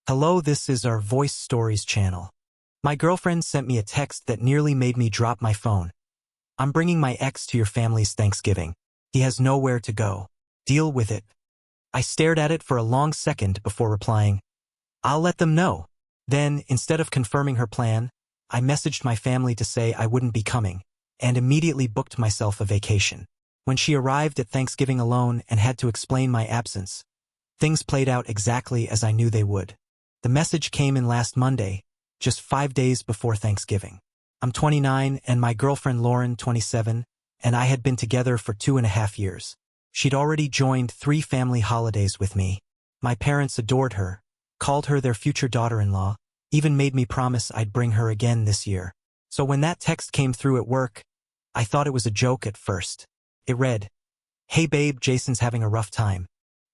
Hello, this is our Voice Stories channel. My girlfriend sent me a text that nearly made me drop my phone. I'm bringing my ex to your family's Thanksgiving. He has nowhere to go. Deal with it. I stared at it for a long second before replying, I'll let them know. Then, instead of confirming her plan, I messaged my family to say I wouldn't be coming, and immediately booked myself a vacation. When she arrived at Thanksgiving alone and had to explain my absence, things played out exactly as I knew they would. The message came in last Monday, just 5 days before Thanksgiving. I'm 29 and my girlfriend Lauren, 27, and I had been together for 2.5 years. She'd already joined 3 family holidays with me. My parents adored her, called her their future daughter-in-law, even made me promise I'd bring her again this year. So when that text came through at work, I thought it was a joke at first. It read, Hey babe, Jason's having a rough time.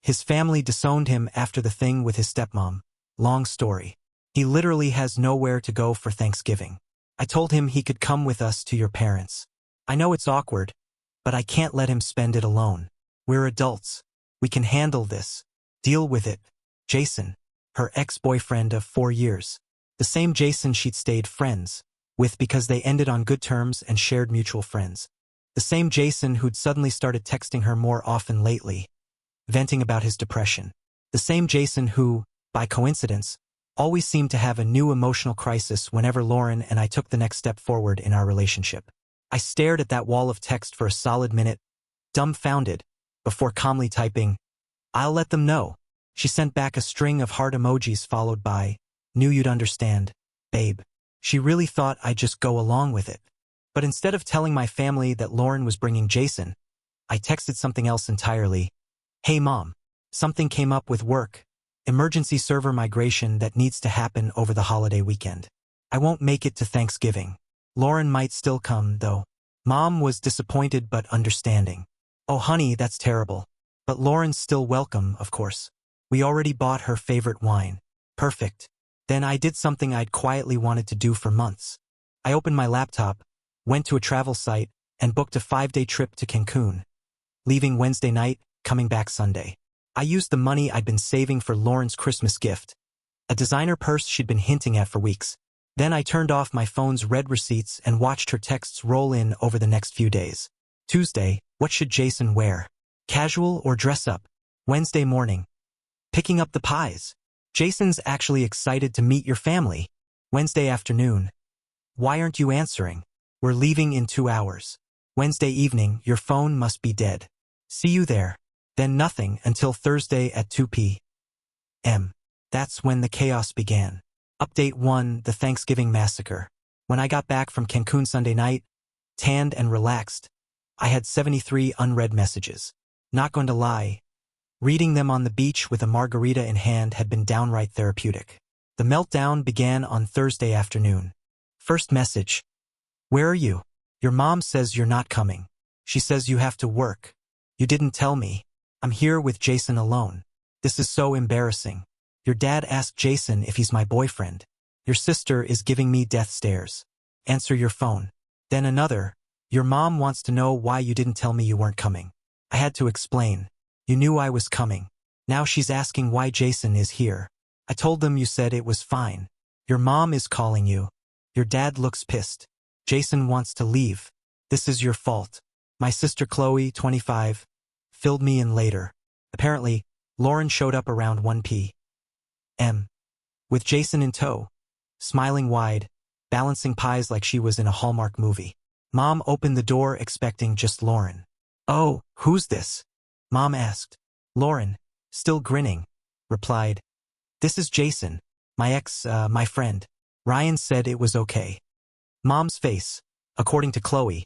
His family disowned him after the thing with his stepmom. Long story. He literally has nowhere to go for Thanksgiving. I told him he could come with us to your parents. I know it's awkward, but I can't let him spend it alone. We're adults. We can handle this. Deal with it. Jason, her ex-boyfriend of 4 years. The same Jason she'd stayed friends with because they ended on good terms and shared mutual friends. The same Jason who'd suddenly started texting her more often lately, venting about his depression. The same Jason who, by coincidence, always seemed to have a new emotional crisis whenever Lauren and I took the next step forward in our relationship. I stared at that wall of text for a solid minute, dumbfounded, before calmly typing, I'll let them know. She sent back a string of heart emojis followed by, knew you'd understand, babe. She really thought I'd just go along with it. But instead of telling my family that Lauren was bringing Jason, I texted something else entirely. Hey mom, something came up with work. Emergency server migration that needs to happen over the holiday weekend. I won't make it to Thanksgiving. Lauren might still come, though. Mom was disappointed but understanding. Oh honey, that's terrible. But Lauren's still welcome, of course. We already bought her favorite wine. Perfect. Then I did something I'd quietly wanted to do for months. I opened my laptop, went to a travel site, and booked a 5-day trip to Cancun. Leaving Wednesday night, coming back Sunday. I used the money I'd been saving for Lauren's Christmas gift, a designer purse she'd been hinting at for weeks. Then I turned off my phone's red receipts and watched her texts roll in over the next few days. Tuesday, what should Jason wear? Casual or dress up? Wednesday morning, picking up the pies. Jason's actually excited to meet your family. Wednesday afternoon, why aren't you answering? We're leaving in 2 hours. Wednesday evening, your phone must be dead. See you there. Then nothing until Thursday at 2 p.m. That's when the chaos began. Update 1, the Thanksgiving massacre. When I got back from Cancun Sunday night, tanned and relaxed, I had 73 unread messages. Not going to lie, reading them on the beach with a margarita in hand had been downright therapeutic. The meltdown began on Thursday afternoon. First message. Where are you? Your mom says you're not coming. She says you have to work. You didn't tell me. I'm here with Jason alone. This is so embarrassing. Your dad asked Jason if he's my boyfriend. Your sister is giving me death stares. Answer your phone. Then another. Your mom wants to know why you didn't tell me you weren't coming. I had to explain. You knew I was coming. Now she's asking why Jason is here. I told them you said it was fine. Your mom is calling you. Your dad looks pissed. Jason wants to leave. This is your fault. My sister Chloe, 25, filled me in later. Apparently, Lauren showed up around 1 p.m. with Jason in tow, smiling wide, balancing pies like she was in a Hallmark movie. Mom opened the door expecting just Lauren. Oh, who's this? Mom asked. Lauren, still grinning, replied, This is Jason, my friend. Ryan said it was okay. Mom's face, according to Chloe,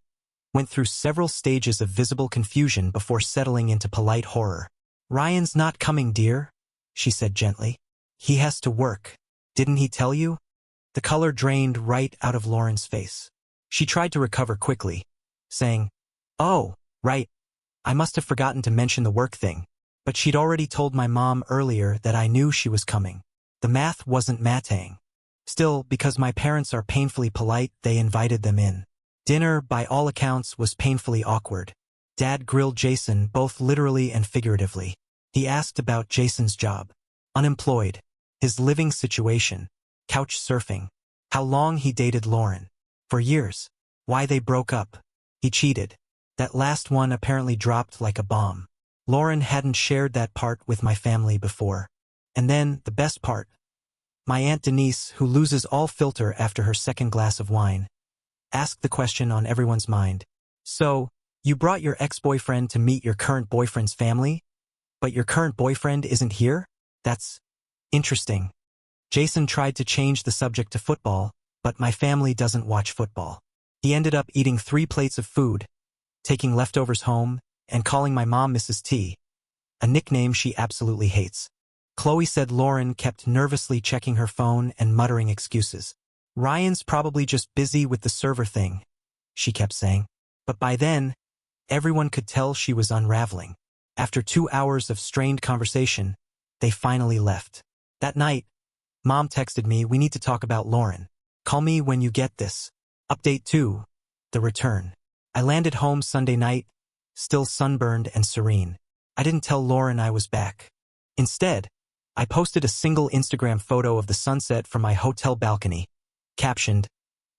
went through several stages of visible confusion before settling into polite horror. Ryan's not coming, dear, she said gently. He has to work. Didn't he tell you? The color drained right out of Lauren's face. She tried to recover quickly, saying, Oh, right. I must have forgotten to mention the work thing. But she'd already told my mom earlier that I knew she was coming. The math wasn't matching. Still, because my parents are painfully polite, they invited them in. Dinner, by all accounts, was painfully awkward. Dad grilled Jason both literally and figuratively. He asked about Jason's job. Unemployed. his living situation, couch surfing, how long he dated Lauren. For years. Why they broke up. He cheated. That last one apparently dropped like a bomb. Lauren hadn't shared that part with my family before. And then, the best part. My Aunt Denise, who loses all filter after her second glass of wine, asked the question on everyone's mind. So, you brought your ex-boyfriend to meet your current boyfriend's family? But your current boyfriend isn't here? That's interesting. Jason tried to change the subject to football, but my family doesn't watch football. He ended up eating 3 plates of food, taking leftovers home, and calling my mom Mrs. T, a nickname she absolutely hates. Chloe said Lauren kept nervously checking her phone and muttering excuses. Ryan's probably just busy with the server thing, she kept saying. But by then, everyone could tell she was unraveling. After 2 hours of strained conversation, they finally left. That night, Mom texted me, "We need to talk about Lauren. Call me when you get this." Update 2. The return. I landed home Sunday night, still sunburned and serene. I didn't tell Lauren I was back. Instead, I posted a single Instagram photo of the sunset from my hotel balcony, captioned,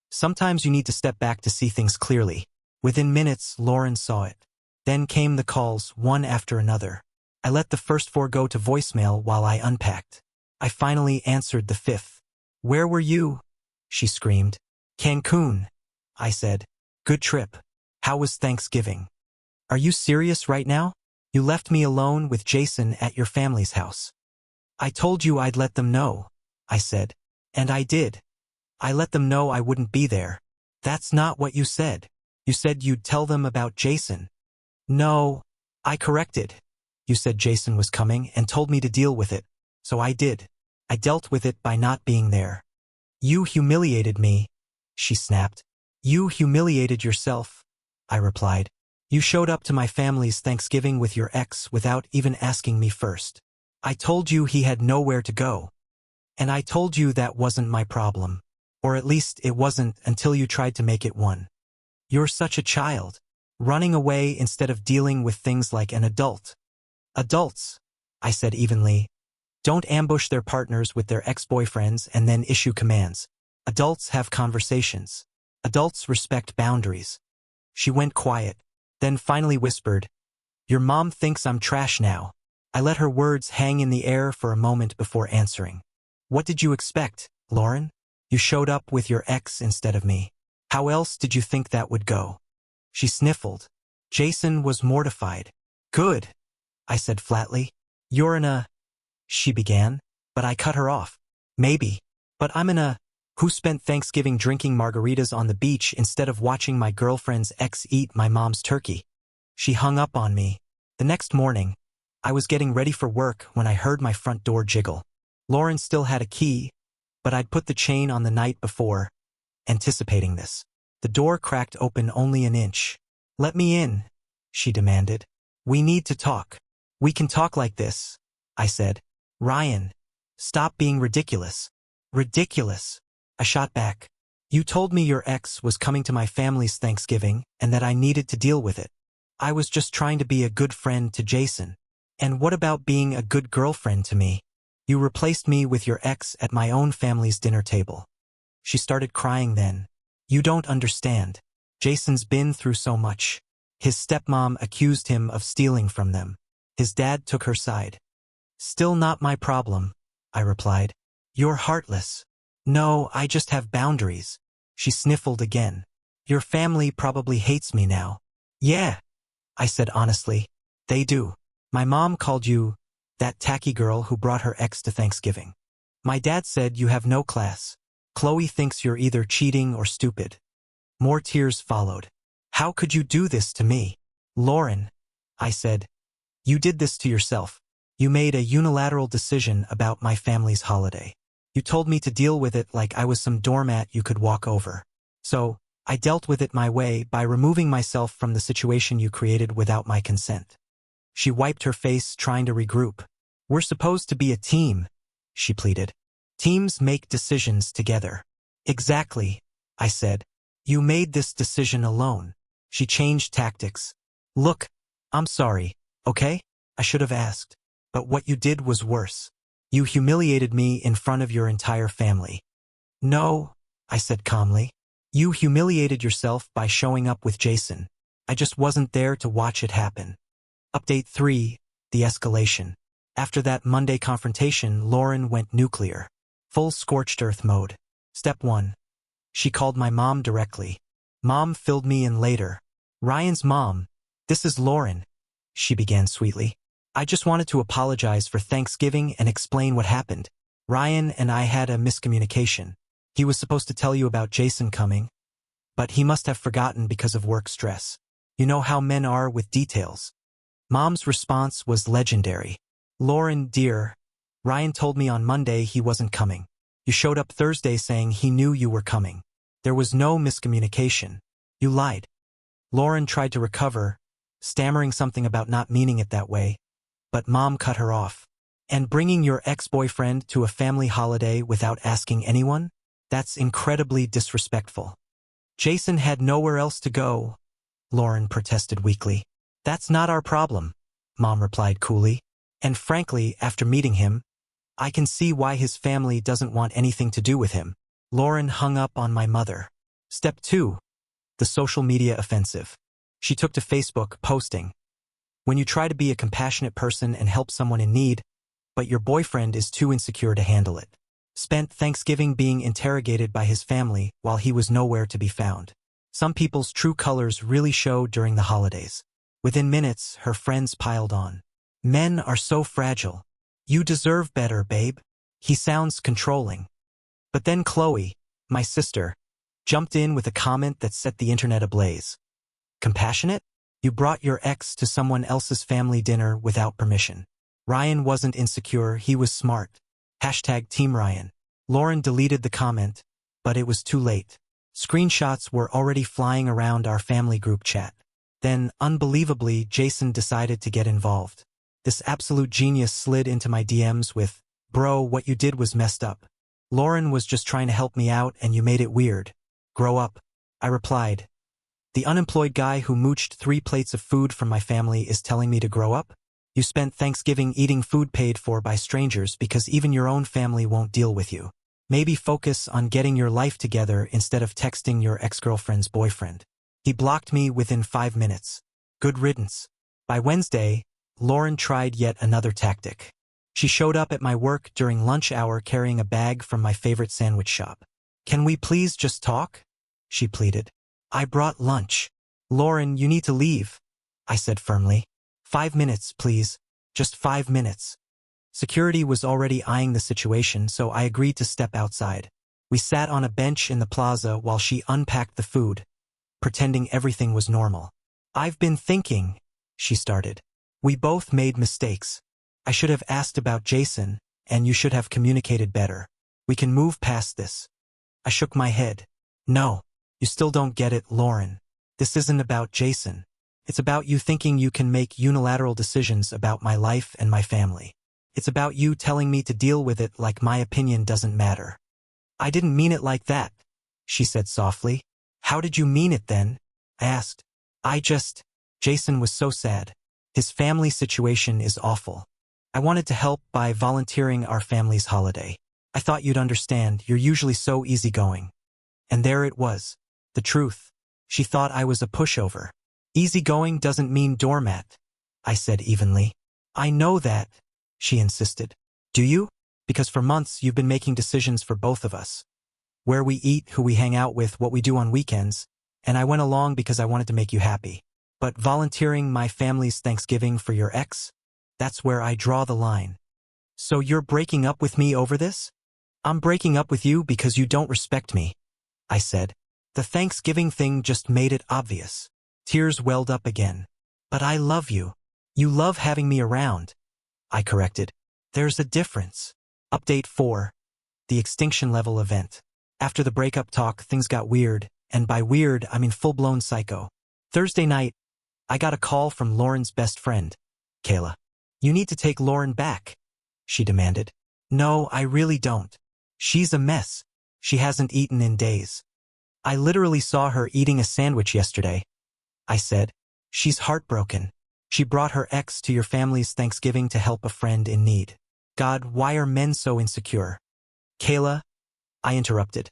"Sometimes you need to step back to see things clearly." Within minutes, Lauren saw it. Then came the calls, one after another. I let the first 4 go to voicemail while I unpacked. I finally answered the 5th. "Where were you?" she screamed. "Cancun," I said. "Good trip. How was Thanksgiving?" "Are you serious right now? You left me alone with Jason at your family's house." "I told you I'd let them know," I said. "And I did. I let them know I wouldn't be there." "That's not what you said. You said you'd tell them about Jason." "No," I corrected. "You said Jason was coming and told me to deal with it. So I did. I dealt with it by not being there." "You humiliated me," she snapped. "You humiliated yourself," I replied. "You showed up to my family's Thanksgiving with your ex without even asking me first. I told you he had nowhere to go. And I told you that wasn't my problem. Or at least it wasn't until you tried to make it one. You're such a child, running away instead of dealing with things like an adult." "Adults," I said evenly, "don't ambush their partners with their ex-boyfriends and then issue commands. Adults have conversations. Adults respect boundaries." She went quiet, then finally whispered, "Your mom thinks I'm trash now." I let her words hang in the air for a moment before answering. "What did you expect, Lauren? You showed up with your ex instead of me. How else did you think that would go?" She sniffled. Jason was mortified. "Good," I said flatly. "You're in a..." she began, but I cut her off. "Maybe. But I'm in a..." "Who spent Thanksgiving drinking margaritas on the beach instead of watching my girlfriend's ex eat my mom's turkey." She hung up on me. The next morning, I was getting ready for work when I heard my front door jiggle. Lauren still had a key, but I'd put the chain on the night before, anticipating this. The door cracked open only an inch. "Let me in," she demanded. "We need to talk." "We can talk like this," I said. "Ryan, stop being ridiculous." "Ridiculous," I shot back. "You told me your ex was coming to my family's Thanksgiving and that I needed to deal with it. I was just trying to be a good friend to Jason. And what about being a good girlfriend to me? You replaced me with your ex at my own family's dinner table." She started crying then. "You don't understand. Jason's been through so much. His stepmom accused him of stealing from them. His dad took her side." "Still not my problem," I replied. "You're heartless." "No, I just have boundaries." She sniffled again. "Your family probably hates me now." "Yeah," I said honestly. "They do. My mom called you that tacky girl who brought her ex to Thanksgiving. My dad said you have no class. Chloe thinks you're either cheating or stupid." More tears followed. "How could you do this to me?" "Lauren," I said, "you did this to yourself. You made a unilateral decision about my family's holiday. You told me to deal with it like I was some doormat you could walk over. So, I dealt with it my way by removing myself from the situation you created without my consent." She wiped her face, trying to regroup. "We're supposed to be a team," she pleaded. "Teams make decisions together." "Exactly," I said. "You made this decision alone." She changed tactics. "Look, I'm sorry, okay? I should have asked. But what you did was worse. You humiliated me in front of your entire family. No, I said calmly. You humiliated yourself by showing up with Jason. I just wasn't there to watch it happen. Update 3, the escalation. After that Monday confrontation, Lauren went nuclear. Full scorched earth mode. Step 1. She called my mom directly. Mom filled me in later. Ryan's mom, this is Lauren, she began sweetly. I just wanted to apologize for Thanksgiving and explain what happened. Ryan and I had a miscommunication. He was supposed to tell you about Jason coming, but he must have forgotten because of work stress. You know how men are with details. Mom's response was legendary. Lauren, dear, Ryan told me on Monday he wasn't coming. You showed up Thursday saying he knew you were coming. There was no miscommunication. You lied. Lauren tried to recover, stammering something about not meaning it that way, but Mom cut her off. And bringing your ex-boyfriend to a family holiday without asking anyone? That's incredibly disrespectful. Jason had nowhere else to go, Lauren protested weakly. That's not our problem, Mom replied coolly. And frankly, after meeting him, I can see why his family doesn't want anything to do with him. Lauren hung up on my mother. Step 2. The social media offensive. She took to Facebook, posting, when you try to be a compassionate person and help someone in need, but your boyfriend is too insecure to handle it. Spent Thanksgiving being interrogated by his family while he was nowhere to be found. Some people's true colors really show during the holidays. Within minutes, her friends piled on. Men are so fragile. You deserve better, babe. He sounds controlling. But then Chloe, my sister, jumped in with a comment that set the internet ablaze. Compassionate? You brought your ex to someone else's family dinner without permission. Ryan wasn't insecure, he was smart. Hashtag Team Ryan. Lauren deleted the comment, but it was too late. Screenshots were already flying around our family group chat. Then, unbelievably, Jason decided to get involved. This absolute genius slid into my DMs with, bro, what you did was messed up. Lauren was just trying to help me out and you made it weird. Grow up. I replied. The unemployed guy who mooched 3 plates of food from my family is telling me to grow up? You spent Thanksgiving eating food paid for by strangers because even your own family won't deal with you. Maybe focus on getting your life together instead of texting your ex-girlfriend's boyfriend. He blocked me within 5 minutes. Good riddance. By Wednesday, Lauren tried yet another tactic. She showed up at my work during lunch hour carrying a bag from my favorite sandwich shop. Can we please just talk? She pleaded. I brought lunch. Lauren, you need to leave, I said firmly. 5 minutes, please. Just 5 minutes. Security was already eyeing the situation, so I agreed to step outside. We sat on a bench in the plaza while she unpacked the food, pretending everything was normal. I've been thinking, she started. We both made mistakes. I should have asked about Jason, and you should have communicated better. We can move past this. I shook my head. No, you still don't get it, Lauren. This isn't about Jason. It's about you thinking you can make unilateral decisions about my life and my family. It's about you telling me to deal with it like my opinion doesn't matter. I didn't mean it like that, she said softly. How did you mean it then? I asked. Jason was so sad. His family situation is awful. I wanted to help by volunteering our family's holiday. I thought you'd understand, you're usually so easygoing. And there it was. The truth. She thought I was a pushover. Easygoing doesn't mean doormat, I said evenly. I know that, she insisted. Do you? Because for months you've been making decisions for both of us. Where we eat, who we hang out with, what we do on weekends, and I went along because I wanted to make you happy. But volunteering my family's Thanksgiving for your ex? That's where I draw the line. So you're breaking up with me over this? I'm breaking up with you because you don't respect me, I said. The Thanksgiving thing just made it obvious. Tears welled up again. But I love you. You love having me around, I corrected. There's a difference. Update 4. The extinction level event. After the breakup talk, things got weird, and by weird, I mean full-blown psycho. Thursday night, I got a call from Lauren's best friend, Kayla. You need to take Lauren back, she demanded. No, I really don't. She's a mess. She hasn't eaten in days. I literally saw her eating a sandwich yesterday, I said. She's heartbroken. She brought her ex to your family's Thanksgiving to help a friend in need. God, why are men so insecure? Kayla, I interrupted.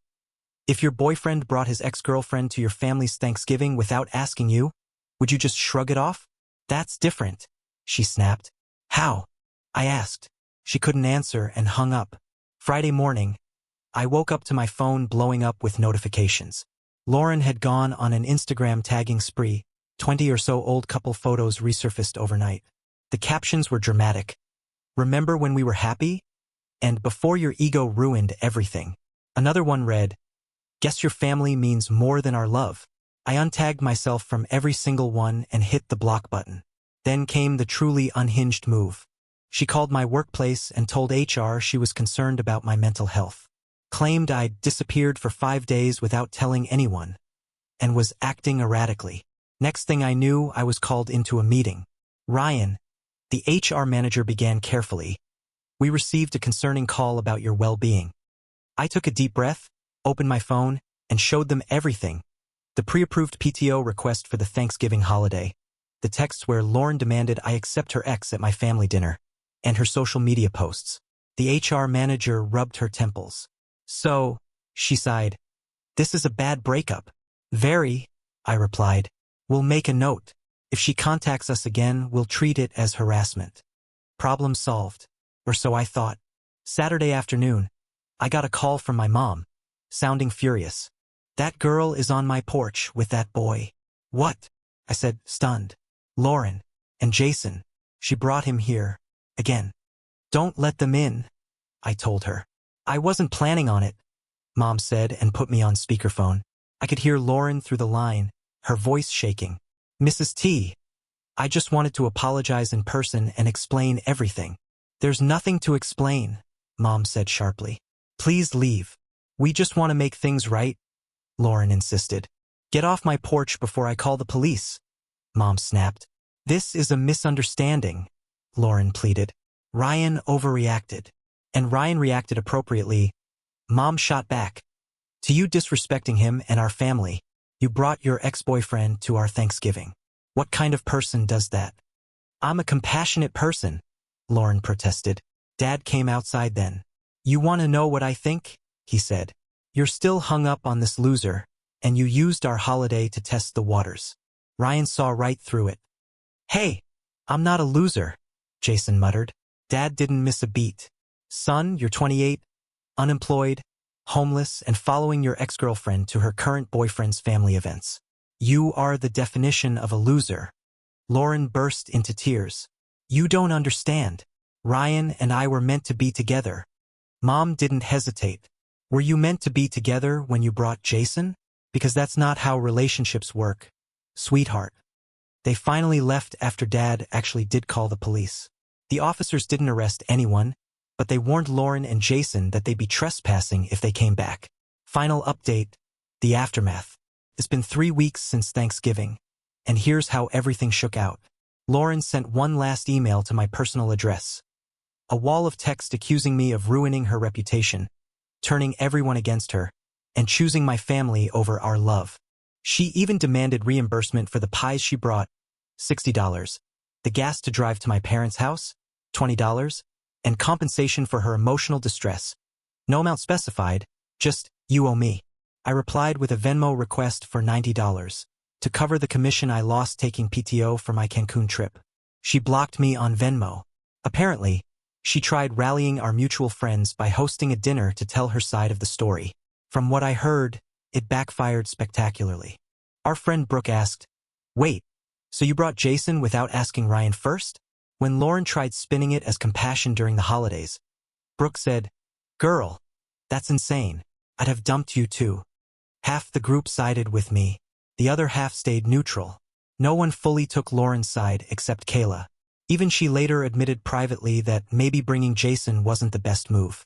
If your boyfriend brought his ex-girlfriend to your family's Thanksgiving without asking you, would you just shrug it off? That's different, she snapped. How? I asked. She couldn't answer and hung up. Friday morning, I woke up to my phone blowing up with notifications. Lauren had gone on an Instagram tagging spree. 20 or so old couple photos resurfaced overnight. The captions were dramatic. Remember when we were happy? And before your ego ruined everything. Another one read, guess your family means more than our love. I untagged myself from every single one and hit the block button. Then came the truly unhinged move. She called my workplace and told HR she was concerned about my mental health. Claimed I'd disappeared for 5 days without telling anyone. And was acting erratically. Next thing I knew, I was called into a meeting. Ryan, the HR manager, began carefully. We received a concerning call about your well-being. I took a deep breath, opened my phone, and showed them everything. The pre-approved PTO request for the Thanksgiving holiday. The texts where Lauren demanded I accept her ex at my family dinner. And her social media posts. The HR manager rubbed her temples. So, she sighed. This is a bad breakup. Very, I replied. We'll make a note. If she contacts us again, we'll treat it as harassment. Problem solved. Or so I thought. Saturday afternoon, I got a call from my mom, sounding furious. That girl is on my porch with that boy. What? I said, stunned. Lauren. And Jason. She brought him here. Again. Don't let them in, I told her. I wasn't planning on it, Mom said and put me on speakerphone. I could hear Lauren through the line, her voice shaking. Mrs. T, I just wanted to apologize in person and explain everything. There's nothing to explain, Mom said sharply. Please leave. We just want to make things right, Lauren insisted. Get off my porch before I call the police, Mom snapped. This is a misunderstanding, Lauren pleaded. Ryan overreacted. And Ryan reacted appropriately. Mom shot back. To you disrespecting him and our family, you brought your ex-boyfriend to our Thanksgiving. What kind of person does that? I'm a compassionate person, Lauren protested. Dad came outside then. You want to know what I think? He said. You're still hung up on this loser, and you used our holiday to test the waters. Ryan saw right through it. Hey, I'm not a loser, Jason muttered. Dad didn't miss a beat. Son, you're 28, unemployed, homeless, and following your ex-girlfriend to her current boyfriend's family events. You are the definition of a loser. Lauren burst into tears. You don't understand. Ryan and I were meant to be together. Mom didn't hesitate. Were you meant to be together when you brought Jason? Because that's not how relationships work, sweetheart. They finally left after Dad actually did call the police. The officers didn't arrest anyone, but they warned Lauren and Jason that they'd be trespassing if they came back. Final update, the aftermath. It's been 3 weeks since Thanksgiving, and here's how everything shook out. Lauren sent one last email to my personal address. A wall of text accusing me of ruining her reputation, turning everyone against her, and choosing my family over our love. She even demanded reimbursement for the pies she brought, $60. The gas to drive to my parents' house, $20, and compensation for her emotional distress. No amount specified, just, you owe me. I replied with a Venmo request for $90 to cover the commission I lost taking PTO for my Cancun trip. She blocked me on Venmo. Apparently, she tried rallying our mutual friends by hosting a dinner to tell her side of the story. From what I heard, it backfired spectacularly. Our friend Brooke asked, wait, so you brought Jason without asking Ryan first? When Lauren tried spinning it as compassion during the holidays, Brooke said, girl, that's insane. I'd have dumped you too. Half the group sided with me. The other half stayed neutral. No one fully took Lauren's side except Kayla. Even she later admitted privately that maybe bringing Jason wasn't the best move.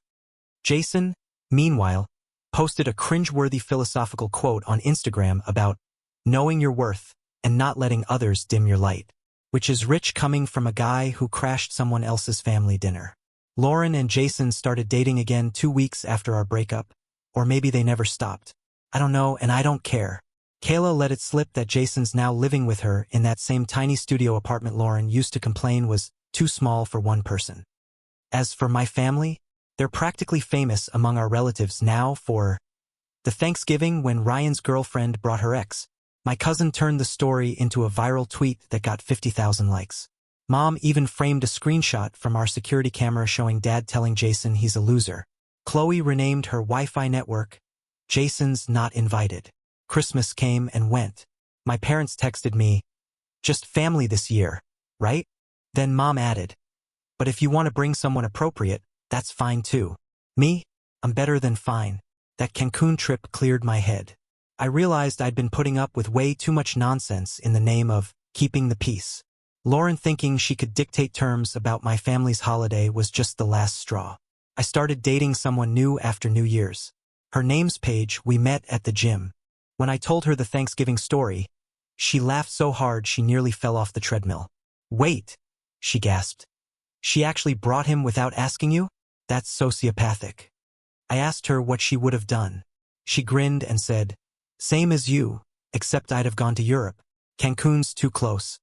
Jason, meanwhile, posted a cringe-worthy philosophical quote on Instagram about knowing your worth and not letting others dim your light, which is rich coming from a guy who crashed someone else's family dinner. Lauren and Jason started dating again 2 weeks after our breakup, or maybe they never stopped. I don't know, and I don't care. Kayla let it slip that Jason's now living with her in that same tiny studio apartment Lauren used to complain was too small for one person. As for my family, they're practically famous among our relatives now for the Thanksgiving when Ryan's girlfriend brought her ex. My cousin turned the story into a viral tweet that got 50,000 likes. Mom even framed a screenshot from our security camera showing Dad telling Jason he's a loser. Chloe renamed her Wi-Fi network Jason's Not Invited. Christmas came and went. My parents texted me, "Just family this year, right?" Then Mom added, "But if you want to bring someone appropriate, that's fine too." Me? I'm better than fine. That Cancun trip cleared my head. I realized I'd been putting up with way too much nonsense in the name of keeping the peace. Lauren thinking she could dictate terms about my family's holiday was just the last straw. I started dating someone new after New Year's. Her name's Paige. We met at the gym. When I told her the Thanksgiving story, she laughed so hard she nearly fell off the treadmill. "Wait," she gasped. "She actually brought him without asking you? That's sociopathic." I asked her what she would have done. She grinned and said, "Same as you, except I'd have gone to Europe. Cancun's too close.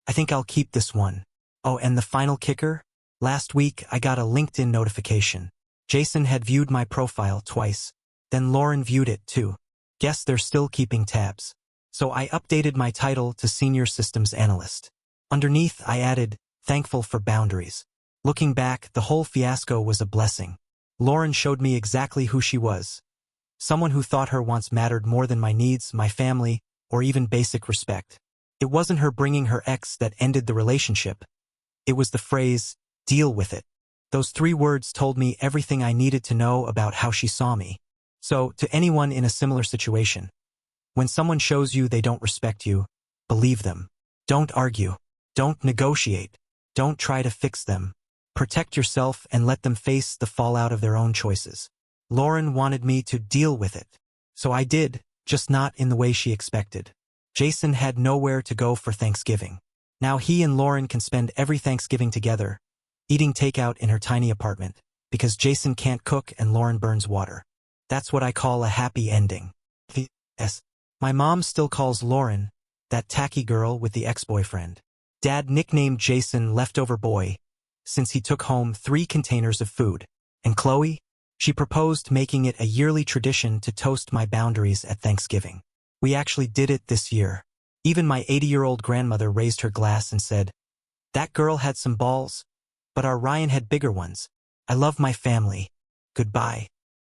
I think I'll keep this one." Oh, and the final kicker? Last week I got a LinkedIn notification. Jason had viewed my profile twice. Then Lauren viewed it too. Guess they're still keeping tabs. So I updated my title to Senior Systems Analyst. Underneath I added, "Thankful for boundaries." Looking back, the whole fiasco was a blessing. Lauren showed me exactly who she was. Someone who thought her wants mattered more than my needs, my family, or even basic respect. It wasn't her bringing her ex that ended the relationship. It was the phrase, "Deal with it." Those 3 words told me everything I needed to know about how she saw me. So, to anyone in a similar situation, when someone shows you they don't respect you, believe them. Don't argue. Don't negotiate. Don't try to fix them. Protect yourself and let them face the fallout of their own choices. Lauren wanted me to deal with it. So I did, just not in the way she expected. Jason had nowhere to go for Thanksgiving. Now he and Lauren can spend every Thanksgiving together, eating takeout in her tiny apartment, because Jason can't cook and Lauren burns water. That's what I call a happy ending. P.S. My mom still calls Lauren that tacky girl with the ex-boyfriend. Dad nicknamed Jason Leftover Boy, since he took home 3 containers of food. And Chloe? She proposed making it a yearly tradition to toast my boundaries at Thanksgiving. We actually did it this year. Even my 80-year-old grandmother raised her glass and said, "That girl had some balls, but our Ryan had bigger ones. I love my family. Goodbye."